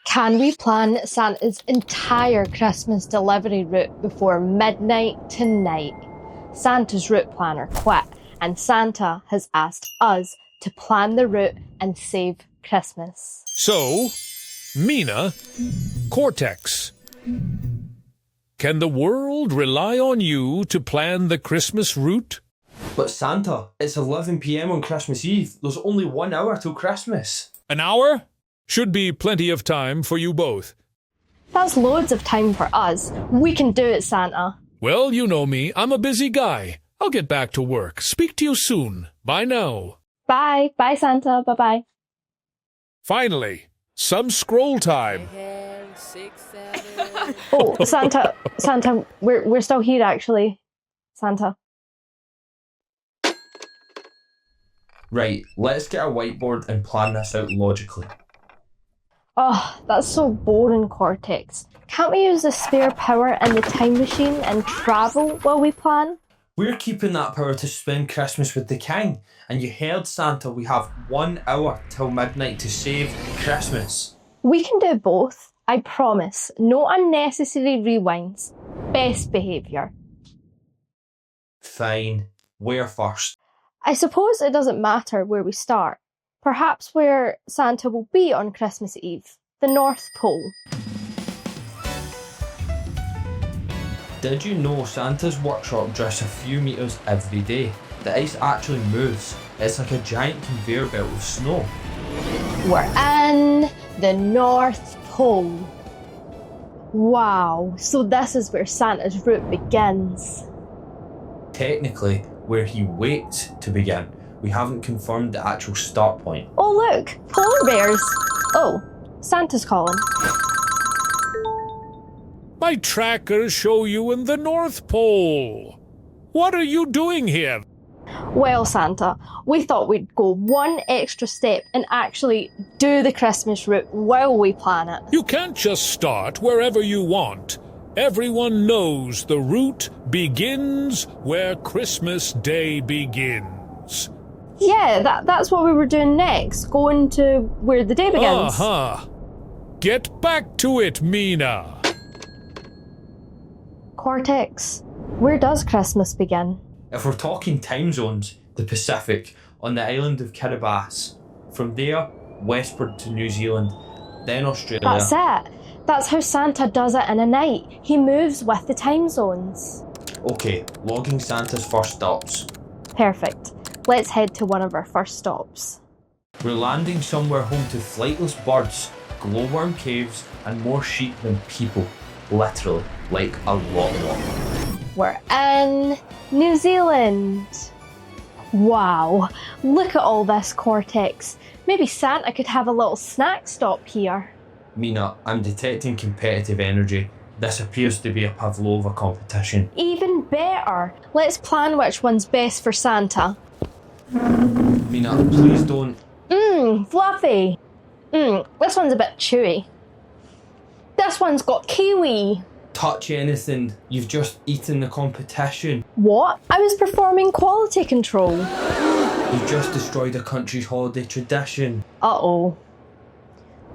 Can we plan Santa's entire Christmas delivery route before midnight tonight? Santa's route planner quit, and Santa has asked us to plan the route and save Christmas. So, Mina Cortex. Can the world rely on you to plan the Christmas route? But Santa, it's 11 p.m. on Christmas Eve. There's only 1 hour till Christmas. An hour? Should be plenty of time for you both. That's loads of time for us. We can do it, Santa. Well, you know me. I'm a busy guy. I'll get back to work. Speak to you soon. Bye now. Bye. Bye, Santa. Bye-bye. Finally, some scroll time. Oh, Santa, we're still here, actually. Santa. Right, let's get a whiteboard and plan this out logically. Oh, that's so boring, Cortex. Can't we use the spare power in the time machine and travel while we plan? We're keeping that power to spend Christmas with the king. And you heard, Santa, we have 1 hour till midnight to save Christmas. We can do both, I promise. No unnecessary rewinds. Best behaviour. Fine. Where first? I suppose it doesn't matter where we start. Perhaps where Santa will be on Christmas Eve, the North Pole. Did you know Santa's workshop drifts a few metres every day? The ice actually moves. It's like a giant conveyor belt of snow. We're in the North Pole. Wow, so this is where Santa's route begins. Technically, where he waits to begin. We haven't confirmed the actual start point. Oh look, polar bears. Oh, Santa's calling. My trackers show you in the North Pole. What are you doing here? Well, Santa, we thought we'd go one extra step and actually do the Christmas route while we plan it. You can't just start wherever you want. Everyone knows the route begins where Christmas Day begins. Yeah, that's what we were doing next, going to where the day begins. Get back to it, Mina. Cortex, where does Christmas begin? If we're talking time zones, the Pacific, on the island of Kiribati. From there, westward to New Zealand, then Australia. That's it. That's how Santa does it in a night. He moves with the time zones. Okay, logging Santa's first stops. Perfect. Let's head to one of our first stops. We're landing somewhere home to flightless birds, glowworm caves, and more sheep than people. Literally, like a lot. We're in New Zealand. Wow, look at all this, Cortex. Maybe Santa could have a little snack stop here. Mina, I'm detecting competitive energy. This appears to be a Pavlova competition. Even better. Let's plan which one's best for Santa. Mina, please don't. Fluffy. This one's a bit chewy. This one's got kiwi. Touch anything. You've just eaten the competition. What? I was performing quality control. You've just destroyed a country's holiday tradition. Uh-oh.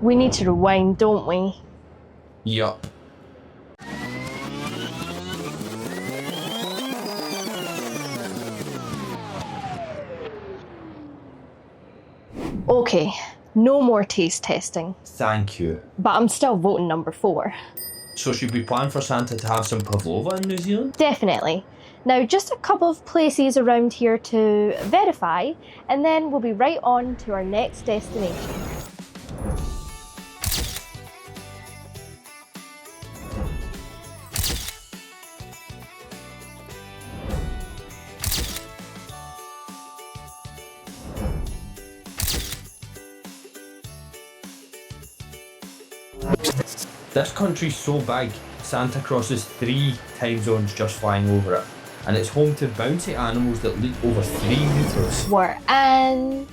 We need to rewind, don't we? Yup. Okay, no more taste testing. Thank you. But I'm still voting number 4. So should we plan for Santa to have some pavlova in New Zealand? Definitely. Now, just a couple of places around here to verify, and then we'll be right on to our next destination. This country's so big, Santa crosses 3 time zones just flying over it. And it's home to bouncy animals that leap over 3 metres. We're in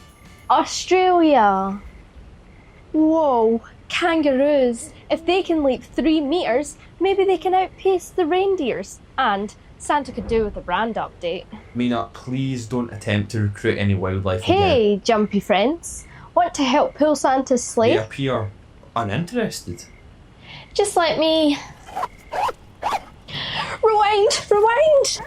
Australia. Whoa, kangaroos. If they can leap 3 metres, maybe they can outpace the reindeers. And Santa could do with a brand update. Mina, please don't attempt to recruit any wildlife again. Hey, jumpy friends. Want to help pull Santa's sleigh? They appear uninterested. Just let me... Rewind!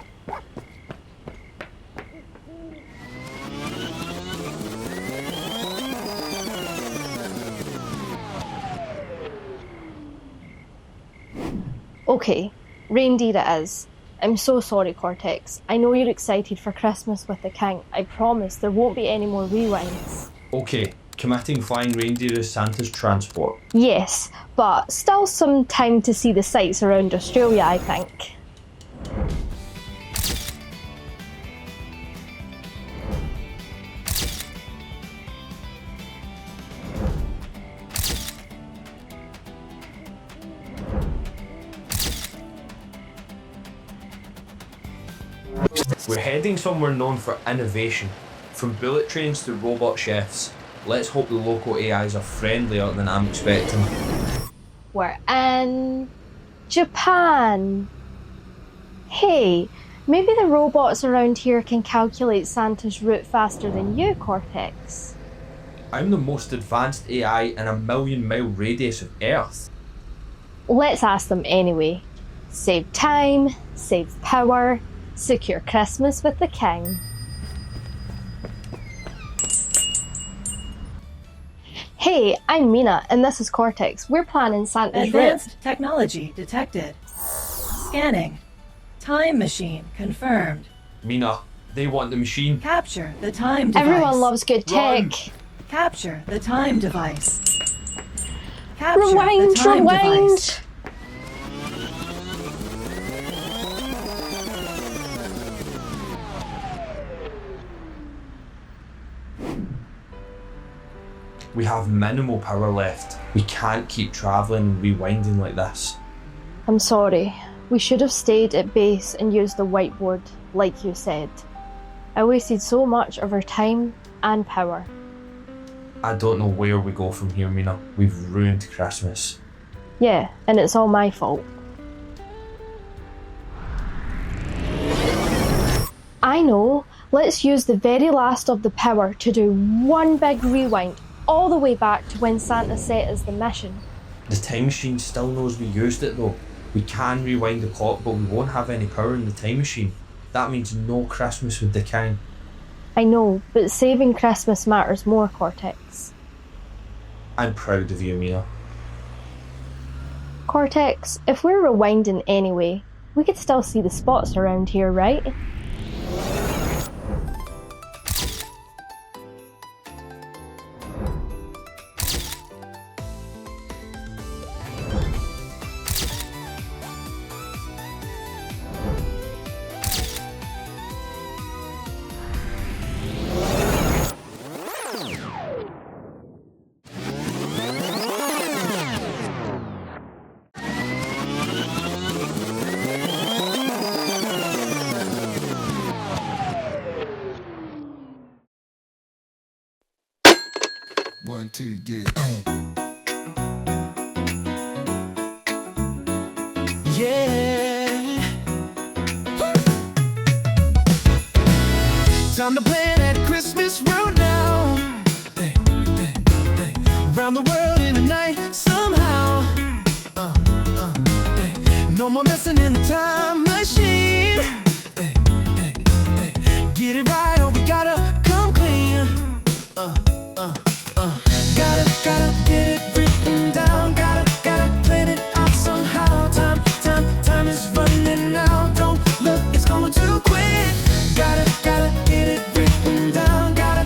Okay, reindeer it is. I'm so sorry, Cortex. I know you're excited for Christmas with the King. I promise there won't be any more rewinds. Okay, committing flying reindeer as Santa's transport. Yes, but still some time to see the sights around Australia, I think. We're heading somewhere known for innovation. From bullet trains to robot chefs. Let's hope the local AIs are friendlier than I'm expecting. We're in Japan. Hey, maybe the robots around here can calculate Santa's route faster than you, Cortex. I'm the most advanced AI in a 1,000,000-mile radius of Earth. Let's ask them anyway. Save time, save power, secure Christmas with the King. Hey, I'm Mina, and this is Cortex. We're planning Santa's route. Advanced technology detected. Scanning. Time machine confirmed. Mina, they want the machine. Capture the time device. Everyone loves good tech. Run. Capture the time device. Capture Rewind, the time rewind. device. We have minimal power left. We can't keep travelling and rewinding like this. I'm sorry. We should have stayed at base and used the whiteboard, like you said. I wasted so much of our time and power. I don't know where we go from here, Mina. We've ruined Christmas. Yeah, and it's all my fault. I know. Let's use the very last of the power to do one big rewind all the way back to when Santa set us the mission. The time machine still knows we used it though. We can rewind the clock, but we won't have any power in the time machine. That means no Christmas with the King. I know, but saving Christmas matters more, Cortex. I'm proud of you, Mina. Cortex, if we're rewinding anyway, we could still see the spots around here, right? One, two, get on. Yeah. Time to plan that Christmas road now. Around the world in the night somehow. No more messing in the time machine. Get it right or we gotta come clean. Gotta get it written down. Gotta plan it out somehow. Time is running out. Don't look, it's going too quick. Gotta get it written down. Gotta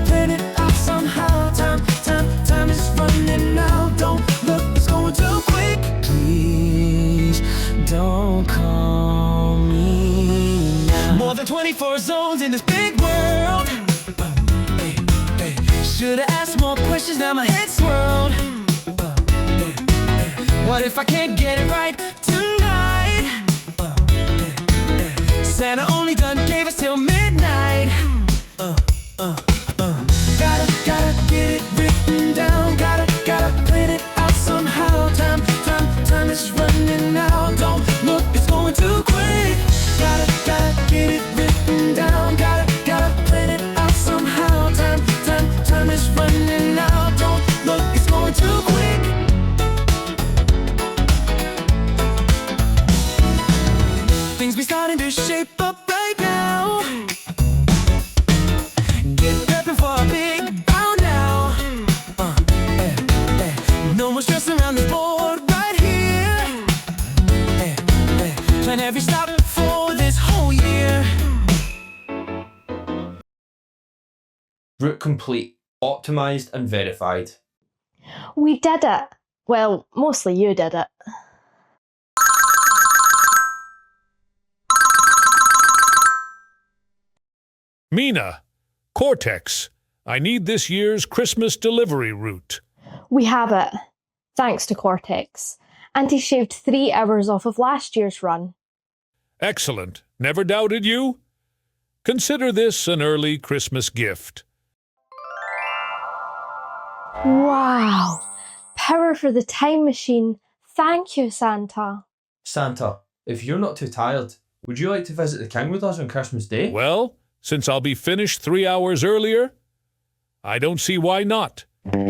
plan it out somehow. Time is running out. Don't look, it's going too quick. Please don't call me now. More than 24 zones in this big world. Should've asked more questions, now my head's swirled. What if I can't get it right tonight? Santa only done gave us till midnight. Gotta get it written down. Gotta plan it out somehow. Time is running out. Don't look, it's going too quick. Gotta get it written down. Gotta plan it out somehow. Time is running out. Don't look, it's going too quick. be starting to shape up right now. Get prepping for a big bound now. No more stress around this board right here. Plan every stop for this whole year. Route complete, optimised and verified. We did it! Well, mostly you did it. Mina, Cortex, I need this year's Christmas delivery route. We have it. Thanks to Cortex. And he shaved 3 hours off of last year's run. Excellent. Never doubted you. Consider this an early Christmas gift. Wow! Power for the time machine. Thank you, Santa. Santa, if you're not too tired, would you like to visit the King with us on Christmas Day? Well, since I'll be finished 3 hours earlier, I don't see why not. The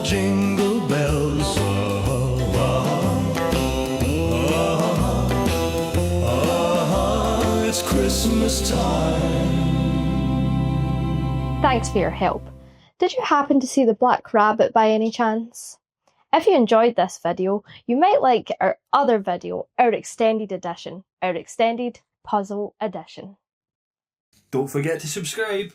jingle bells. It's Christmas time. Thanks for your help. Did you happen to see the Black Rabbit by any chance? If you enjoyed this video, you might like our other video, our extended edition, our extended puzzle edition. Don't forget to subscribe.